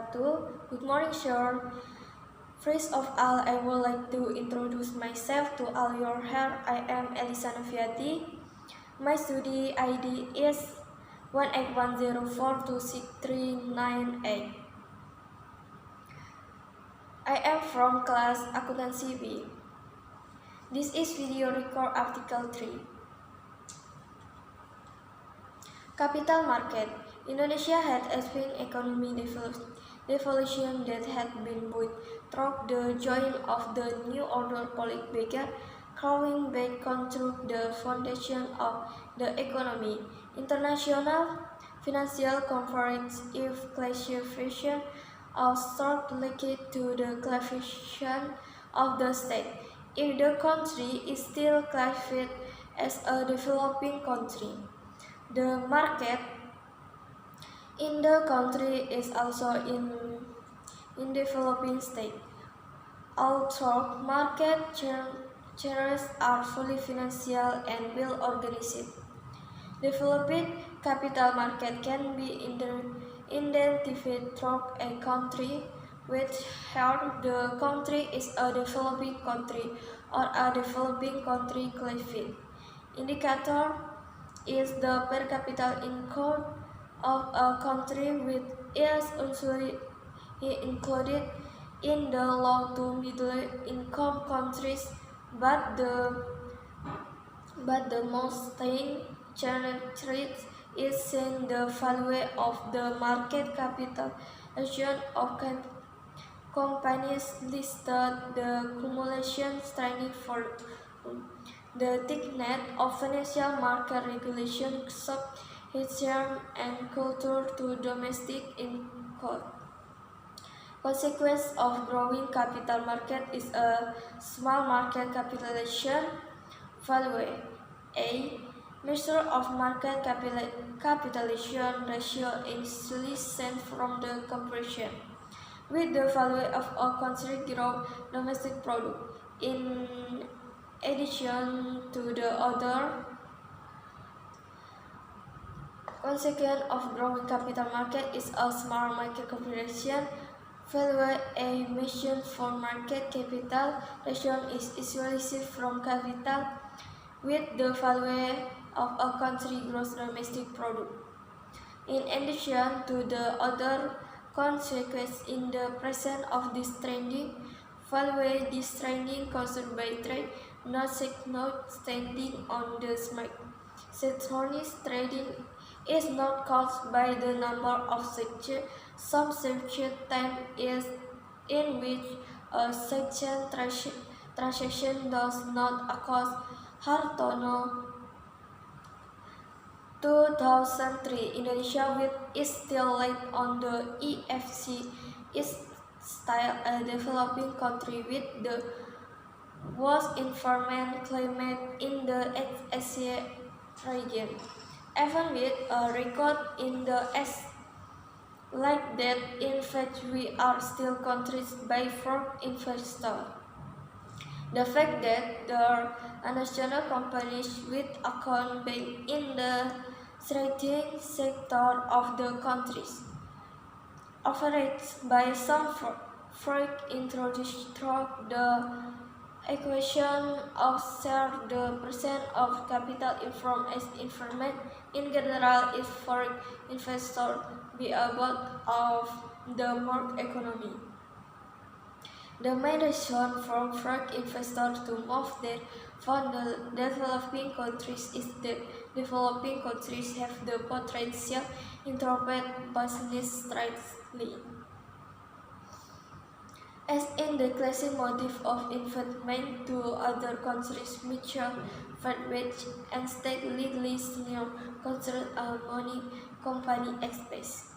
wabarakatuh. Good morning, sir. First of all, I would like to introduce myself to all your here. I am Elisa Noviati. My study ID is 18104263998. I am from class Accountancy B. This is video record article 3. Capital market. Indonesia had experienced economic devolution that had been built through the joining of the New Order political began crawling back through the foundation of the economy. International financial conference if classification of stock linked to the classification of the state. If the country is still classified as a developing country, the market in the country is also in developing state. Although market channels are fully financial and well organized, developed capital market can be identified through a country whether the country is a developing country or a developing country classified. Indicator is the per capita income of a country which is usually included in the low to middle income countries, but the most characteristic is in the value of the market capitalization of companies listed, the cumulation strength for the thickness of financial market regulation sub harm and culture to domestic income. Consequence of growing capital market is a small market capitalization value. A measure of market capitalization ratio is sent from the comparison with the value of a country's gross domestic product. In addition to the other consequence of growing capital market is a small market capitalization value. A measure for market capitalization is isolated from capital with the value of a country's gross domestic product. In addition to the other consequences in the presence of this trending value, this trending caused by trade not standing on the market. Synchronous trading is not caused by the number of some time is in which a transaction does not occur. Hartono 2003, Indonesia with is still late on the EFC is still a developing country with the worst environment climate in the Asia region. Even with a record in the S like that, in fact we are still countries by foreign investors. The fact that there are national companies with account bank in the trading sector of the countries operates by some freak introduced through the equation of share the percent of capital from as informant in general is foreign investor be about of the market economy. The main reason for foreign investors to move their from the developing countries is that developing countries have the potential to interpret business strategically. As in the classic motive of investment to other countries, mutual advantage and state legally senior considered a money company expense.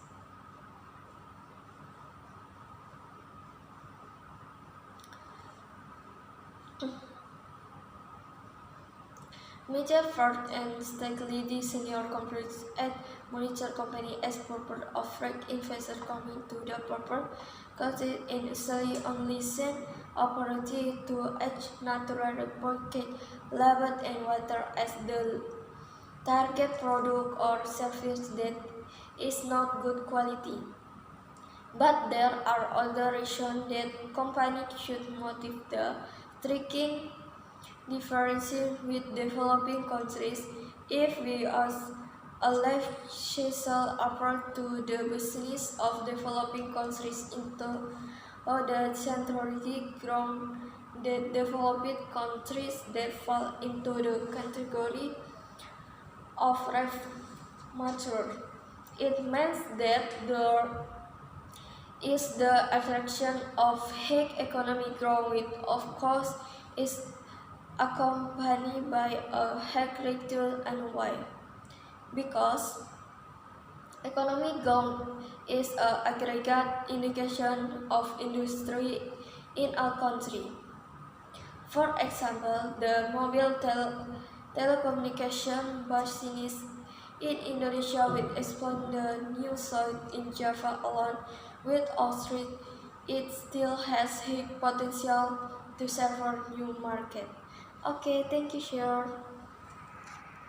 Major first and state senior companies at monitor company as purpose of fresh investors coming to the purpose causes initially only send opportunity to edge natural pocket labor and water as the target product or service that is not good quality. But there are other reasons that companies should motivate the striking differences with developing countries. If we use a lifestyle approach to the business of developing countries into the centrality ground that developed countries that fall into the category of mature. It means that there is the attraction of high economic growth, which of course is accompanied by a high retail and why. Because economic growth is an aggregate indication of industry in a country. For example, the mobile telecommunication business in Indonesia will expand the new site in Java alone with Austria. It still has huge potential to serve new market. Okay, thank you, Share.